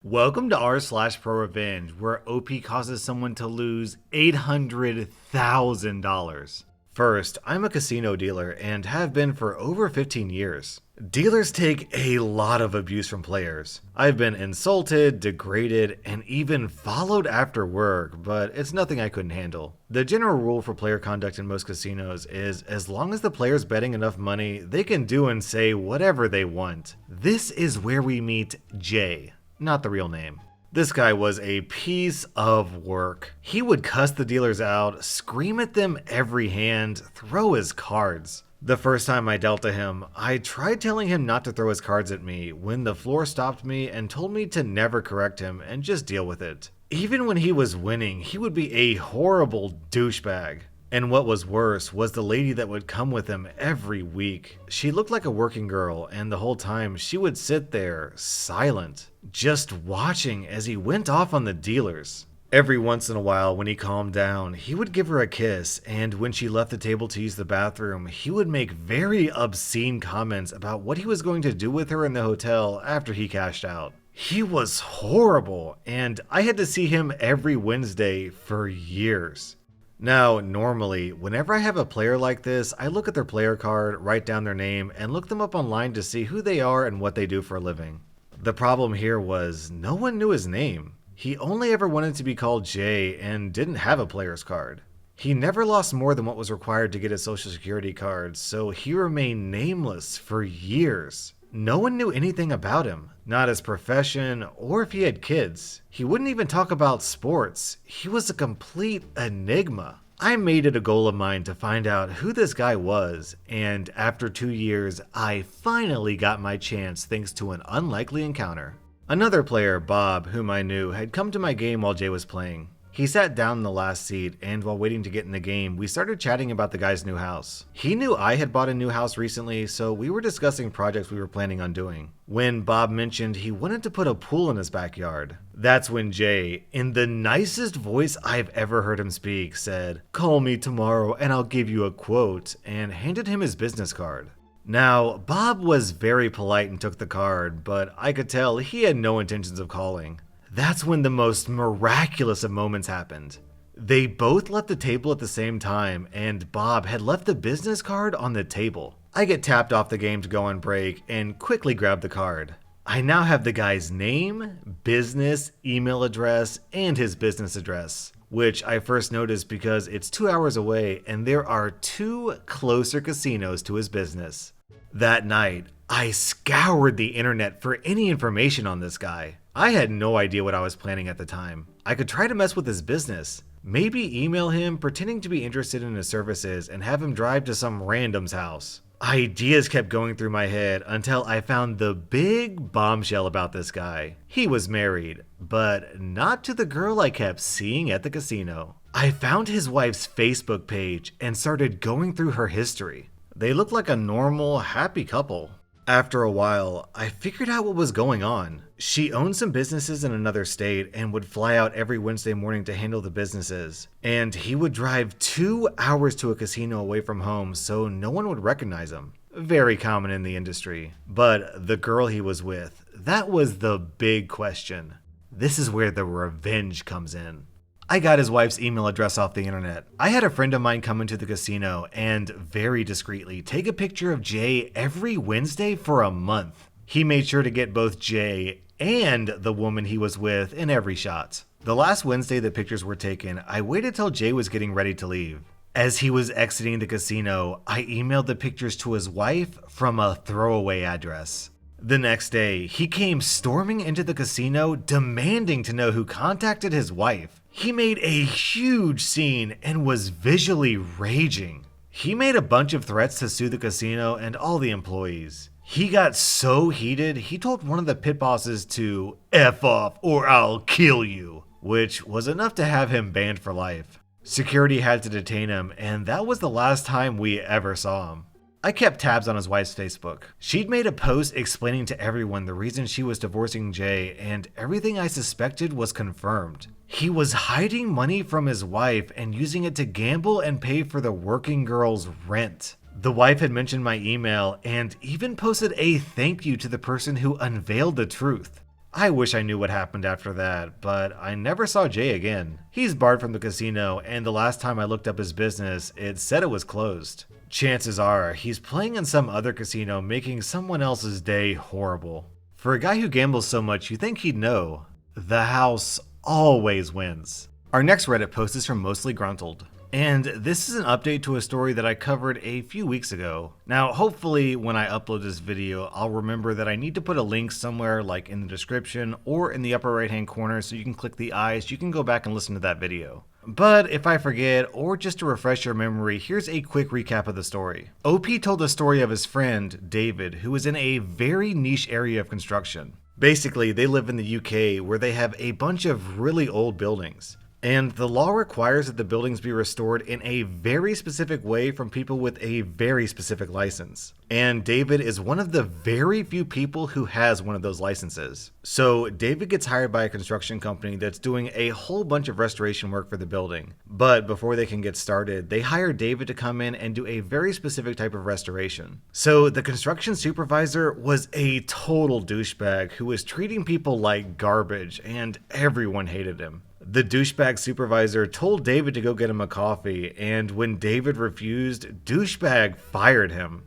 Welcome to r/slash Prorevenge, where OP causes someone to lose $800,000. First, I'm a casino dealer and have been for over 15 years. Dealers take a lot of abuse from players. I've been insulted, degraded, and even followed after work, but it's nothing I couldn't handle. The general rule for player conduct in most casinos is as long as the player's betting enough money, they can do and say whatever they want. This is where we meet Jay. Not the real name. This guy was a piece of work. He would cuss the dealers out, scream at them every hand, throw his cards. The first time I dealt to him, I tried telling him not to throw his cards at me when the floor stopped me and told me to never correct him and just deal with it. Even when he was winning, he would be a horrible douchebag. And what was worse was the lady that would come with him every week. She looked like a working girl, and the whole time she would sit there, silent, just watching as he went off on the dealers. Every once in a while, when he calmed down, he would give her a kiss, and when she left the table to use the bathroom, he would make very obscene comments about what he was going to do with her in the hotel after he cashed out. He was horrible, and I had to see him every Wednesday for years. Now, normally, whenever I have a player like this, I look at their player card, write down their name, and look them up online to see who they are and what they do for a living. The problem here was no one knew his name. He only ever wanted to be called Jay and didn't have a player's card. He never lost more than what was required to get his social security card, so he remained nameless for years. No one knew anything about him, not his profession or if he had kids. He wouldn't even talk about sports. He was a complete enigma. I made it a goal of mine to find out who this guy was, and after 2 years, I finally got my chance thanks to an unlikely encounter. Another player, Bob, whom I knew, had come to my game while Jay was playing. He sat down in the last seat, and while waiting to get in the game, we started chatting about the guy's new house. He knew I had bought a new house recently, so we were discussing projects we were planning on doing. When Bob mentioned he wanted to put a pool in his backyard, that's when Jay, in the nicest voice I've ever heard him speak, said, "Call me tomorrow and I'll give you a quote," and handed him his business card. Now, Bob was very polite and took the card, but I could tell he had no intentions of calling. That's when the most miraculous of moments happened. They both left the table at the same time, and Bob had left the business card on the table. I get tapped off the game to go on break and quickly grab the card. I now have the guy's name, business, email address, and his business address, which I first noticed because it's 2 hours away and there are 2 closer casinos to his business. That night, I scoured the internet for any information on this guy. I had no idea what I was planning at the time. I could try to mess with his business. Maybe email him pretending to be interested in his services and have him drive to some random's house. Ideas kept going through my head until I found the big bombshell about this guy. He was married, but not to the girl I kept seeing at the casino. I found his wife's Facebook page and started going through her history. They looked like a normal, happy couple. After a while, I figured out what was going on. She owned some businesses in another state and would fly out every Wednesday morning to handle the businesses. And he would drive 2 hours to a casino away from home so no one would recognize him. Very common in the industry. But the girl he was with, that was the big question. This is where the revenge comes in. I got his wife's email address off the internet. I had a friend of mine come into the casino and very discreetly take a picture of Jay every Wednesday for a month. He made sure to get both Jay and the woman he was with in every shot. The last Wednesday the pictures were taken, I waited till Jay was getting ready to leave. As he was exiting the casino, I emailed the pictures to his wife from a throwaway address. The next day, he came storming into the casino demanding to know who contacted his wife. He made a huge scene and was visually raging. He made a bunch of threats to sue the casino and all the employees. He got so heated, he told one of the pit bosses to F off or I'll kill you, which was enough to have him banned for life. Security had to detain him, and that was the last time we ever saw him. I kept tabs on his wife's Facebook. She'd made a post explaining to everyone the reason she was divorcing Jay, and everything I suspected was confirmed. He was hiding money from his wife and using it to gamble and pay for the working girl's rent. The wife had mentioned my email and even posted a thank you to the person who unveiled the truth. I wish I knew what happened after that, but I never saw Jay again. He's barred from the casino, and the last time I looked up his business, it said it was closed. Chances are, he's playing in some other casino, making someone else's day horrible. For a guy who gambles so much, you'd think he'd know. The house always wins. Our next Reddit post is from Mostly Gruntled. And this is an update to a story that I covered a few weeks ago. Now, hopefully when I upload this video, I'll remember that I need to put a link somewhere like in the description or in the upper right hand corner so you can click the eyes, you can go back and listen to that video. But if I forget, or just to refresh your memory, here's a quick recap of the story. OP told the story of his friend, David, who was in a very niche area of construction. Basically, they live in the UK where they have a bunch of really old buildings. And the law requires that the buildings be restored in a very specific way from people with a very specific license. And David is one of the very few people who has one of those licenses. So David gets hired by a construction company that's doing a whole bunch of restoration work for the building. But before they can get started, they hire David to come in and do a very specific type of restoration. So the construction supervisor was a total douchebag who was treating people like garbage, and everyone hated him. The douchebag supervisor told David to go get him a coffee, and when David refused, douchebag fired him.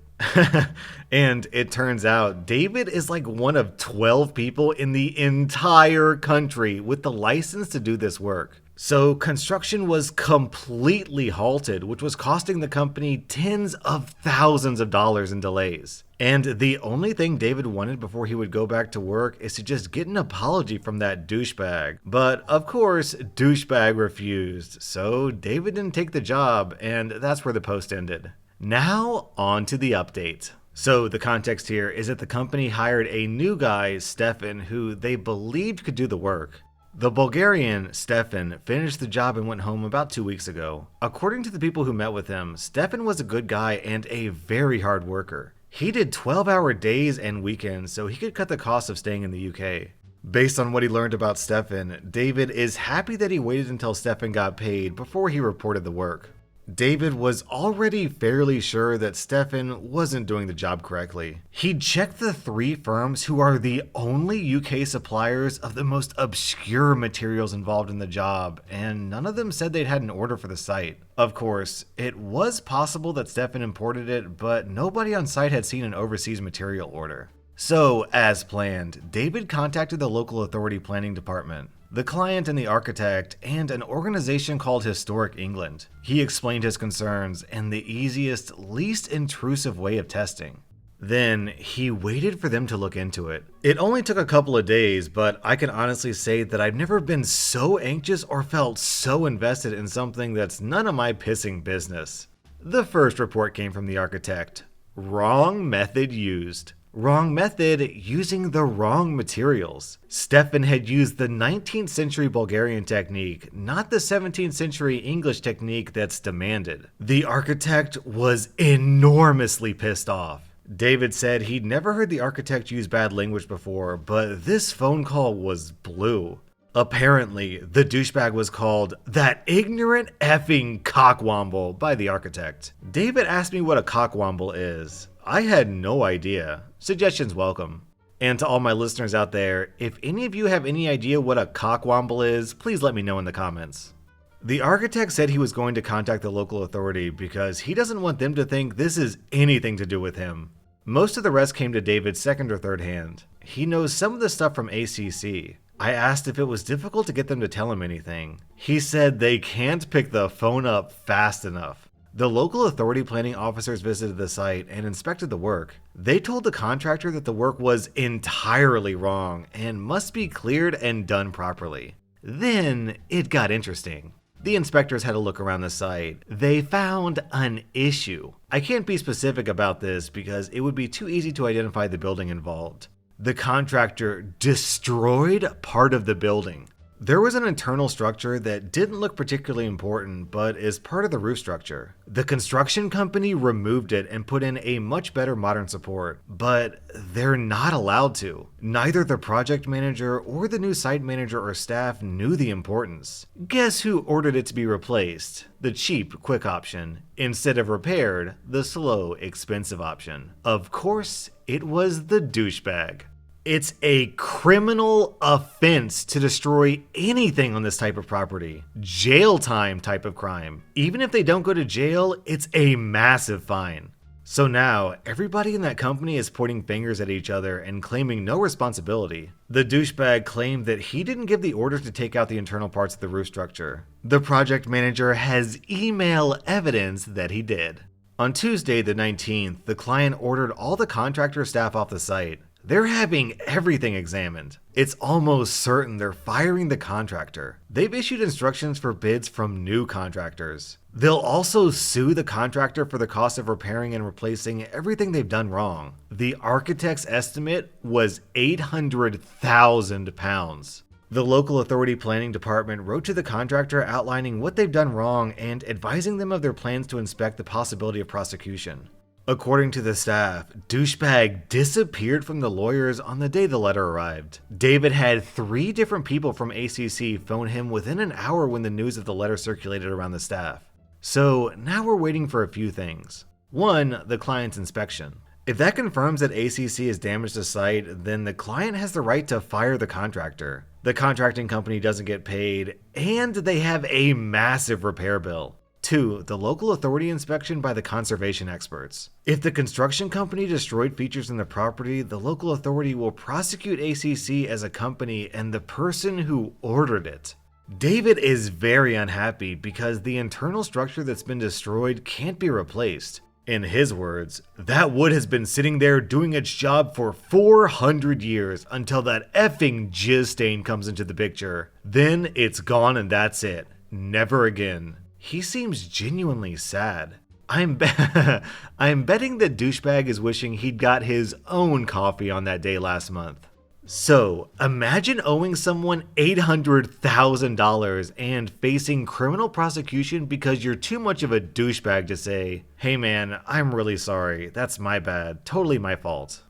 And it turns out David is like one of 12 people in the entire country with the license to do this work. So construction was completely halted, which was costing the company tens of thousands of dollars in delays. And the only thing David wanted before he would go back to work is to just get an apology from that douchebag. But of course, douchebag refused, so David didn't take the job, and that's where the post ended. Now, on to the update. So the context here is that the company hired a new guy, Stefan, who they believed could do the work. The Bulgarian, Stefan, finished the job and went home about 2 weeks ago. According to the people who met with him, Stefan was a good guy and a very hard worker. He did 12-hour days and weekends so he could cut the cost of staying in the UK. Based on what he learned about Stefan, David is happy that he waited until Stefan got paid before he reported the work. David was already fairly sure that Stefan wasn't doing the job correctly. He checked the 3 firms who are the only UK suppliers of the most obscure materials involved in the job, and none of them said they'd had an order for the site. Of course, it was possible that Stefan imported it, but nobody on site had seen an overseas material order. So, as planned, David contacted the local authority planning department, the client and the architect, and an organization called Historic England. He explained his concerns and the easiest, least intrusive way of testing. Then he waited for them to look into it. It only took a couple of days, but I can honestly say that I've never been so anxious or felt so invested in something that's none of my pissing business. The first report came from the architect. Wrong method used. Wrong method using the wrong materials. Stefan had used the 19th century Bulgarian technique, not the 17th century English technique that's demanded. The architect was enormously pissed off. David said he'd never heard the architect use bad language before, but this phone call was blue. Apparently, the douchebag was called that ignorant effing cockwomble by the architect. David asked me what a cockwomble is. I had no idea. Suggestions welcome. And to all my listeners out there, if any of you have any idea what a cockwomble is, please let me know in the comments. The architect said he was going to contact the local authority because he doesn't want them to think this is anything to do with him. Most of the rest came to David's second or third hand. He knows some of the stuff from ACC. I asked if it was difficult to get them to tell him anything. He said they can't pick the phone up fast enough. The local authority planning officers visited the site and inspected the work. They told the contractor that the work was entirely wrong and must be cleared and done properly. Then it got interesting. The inspectors had a look around the site. They found an issue. I can't be specific about this because it would be too easy to identify the building involved. The contractor destroyed part of the building. There was an internal structure that didn't look particularly important, but is part of the roof structure. The construction company removed it and put in a much better modern support, but they're not allowed to. Neither the project manager or the new site manager or staff knew the importance. Guess who ordered it to be replaced? The cheap, quick option, instead of repaired, the slow, expensive option. Of course, it was the douchebag. It's a criminal offense to destroy anything on this type of property. Jail time type of crime. Even if they don't go to jail, it's a massive fine. So now, everybody in that company is pointing fingers at each other and claiming no responsibility. The douchebag claimed that he didn't give the order to take out the internal parts of the roof structure. The project manager has email evidence that he did. On Tuesday the 19th, the client ordered all the contractor staff off the site. They're having everything examined. It's almost certain they're firing the contractor. They've issued instructions for bids from new contractors. They'll also sue the contractor for the cost of repairing and replacing everything they've done wrong. The architect's estimate was £800,000. The local authority planning department wrote to the contractor outlining what they've done wrong and advising them of their plans to inspect the possibility of prosecution. According to the staff, douchebag disappeared from the lawyers on the day the letter arrived. David had 3 different people from ACC phone him within an hour when the news of the letter circulated around the staff. So now we're waiting for a few things. 1, the client's inspection. If that confirms that ACC has damaged the site, then the client has the right to fire the contractor. The contracting company doesn't get paid, and they have a massive repair bill. 2, the local authority inspection by the conservation experts. If the construction company destroyed features in the property, the local authority will prosecute ACC as a company and the person who ordered it. David is very unhappy because the internal structure that's been destroyed can't be replaced. In his words, that wood has been sitting there doing its job for 400 years until that effing jizz stain comes into the picture. Then it's gone and that's it. Never again. He seems genuinely sad. I'm betting that douchebag is wishing he'd got his own coffee on that day last month. So, imagine owing someone $800,000 and facing criminal prosecution because you're too much of a douchebag to say, "Hey man, I'm really sorry, that's my bad, totally my fault."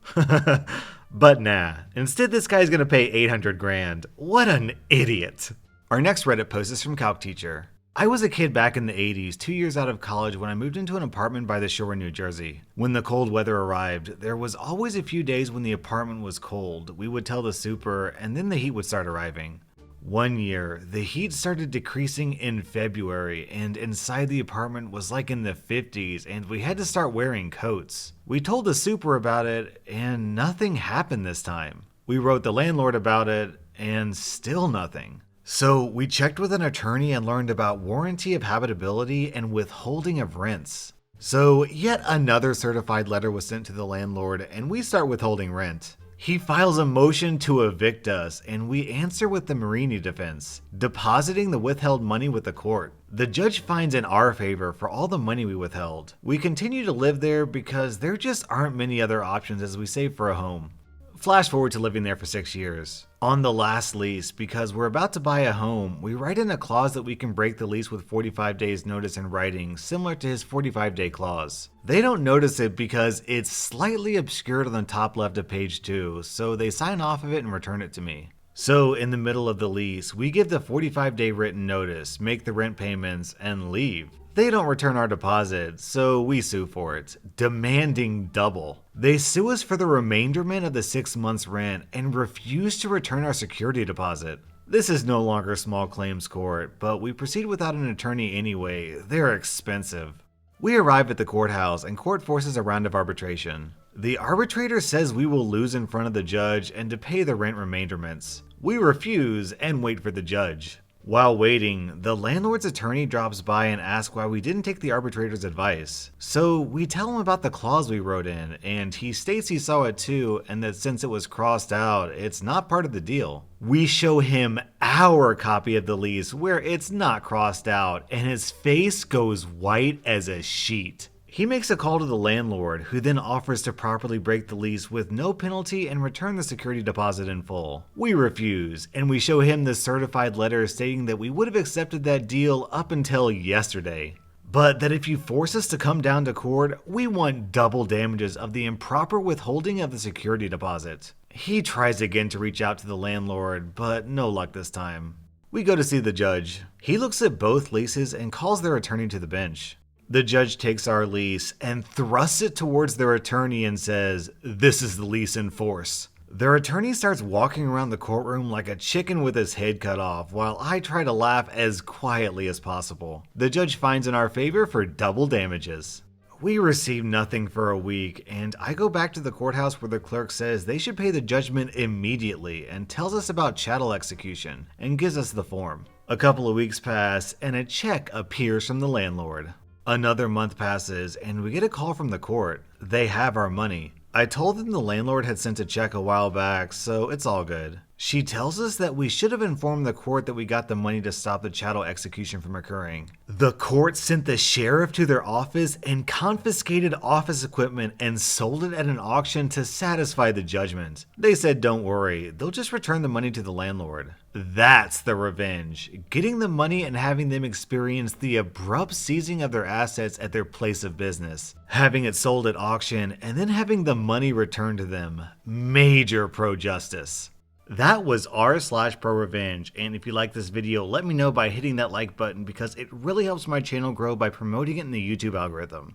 But nah, instead this guy's gonna pay 800 grand. What an idiot. Our next Reddit post is from Calc Teacher. I was a kid back in the 80s, 2 years out of college when I moved into an apartment by the shore in New Jersey. When the cold weather arrived, there was always a few days when the apartment was cold. We would tell the super, and then the heat would start arriving. One year, the heat started decreasing in February, and inside the apartment was like in the 50s, and we had to start wearing coats. We told the super about it, and nothing happened this time. We wrote the landlord about it, and still nothing. So we checked with an attorney and learned about warranty of habitability and withholding of rents. So yet another certified letter was sent to the landlord and we start withholding rent. He files a motion to evict us and we answer with the Marini defense, depositing the withheld money with the court. The judge finds in our favor for all the money we withheld. We continue to live there because there just aren't many other options as we save for a home. Flash forward to living there for 6 years. On the last lease, because we're about to buy a home, we write in a clause that we can break the lease with 45 days notice in writing, similar to his 45-day clause. They don't notice it because it's slightly obscured on the top left of page 2, so they sign off of it and return it to me. So in the middle of the lease, we give the 45-day written notice, make the rent payments, and leave. They don't return our deposit, so we sue for it, demanding double. They sue us for the remainderment of the 6 months rent and refuse to return our security deposit. This is no longer small claims court, but we proceed without an attorney anyway. They're expensive. We arrive at the courthouse and court forces a round of arbitration. The arbitrator says we will lose in front of the judge and to pay the rent remainderments. We refuse and wait for the judge. While waiting, the landlord's attorney drops by and asks why we didn't take the arbitrator's advice. So we tell him about the clause we wrote in, and he states he saw it too, and that since it was crossed out, it's not part of the deal. We show him our copy of the lease where it's not crossed out, and his face goes white as a sheet. He makes a call to the landlord, who then offers to properly break the lease with no penalty and return the security deposit in full. We refuse, and we show him the certified letter stating that we would have accepted that deal up until yesterday. But that if you force us to come down to court, we want double damages of the improper withholding of the security deposit. He tries again to reach out to the landlord, but no luck this time. We go to see the judge. He looks at both leases and calls their attorney to the bench. The judge takes our lease and thrusts it towards their attorney and says, "This is the lease in force." Their attorney starts walking around the courtroom like a chicken with his head cut off, while I try to laugh as quietly as possible. The judge finds in our favor for double damages. We receive nothing for a week, and I go back to the courthouse where the clerk says they should pay the judgment immediately and tells us about chattel execution and gives us the form. A couple of weeks pass, and a check appears from the landlord. Another month passes, and we get a call from the court. They have our money. I told them the landlord had sent a check a while back, so it's all good. She tells us that we should have informed the court that we got the money to stop the chattel execution from occurring. The court sent the sheriff to their office and confiscated office equipment and sold it at an auction to satisfy the judgment. They said don't worry, they'll just return the money to the landlord. That's the revenge. Getting the money and having them experience the abrupt seizing of their assets at their place of business. Having it sold at auction and then having the money returned to them. Major pro-justice. That was rSlash and if you like this video, let me know by hitting that like button because it really helps my channel grow by promoting it in the YouTube algorithm.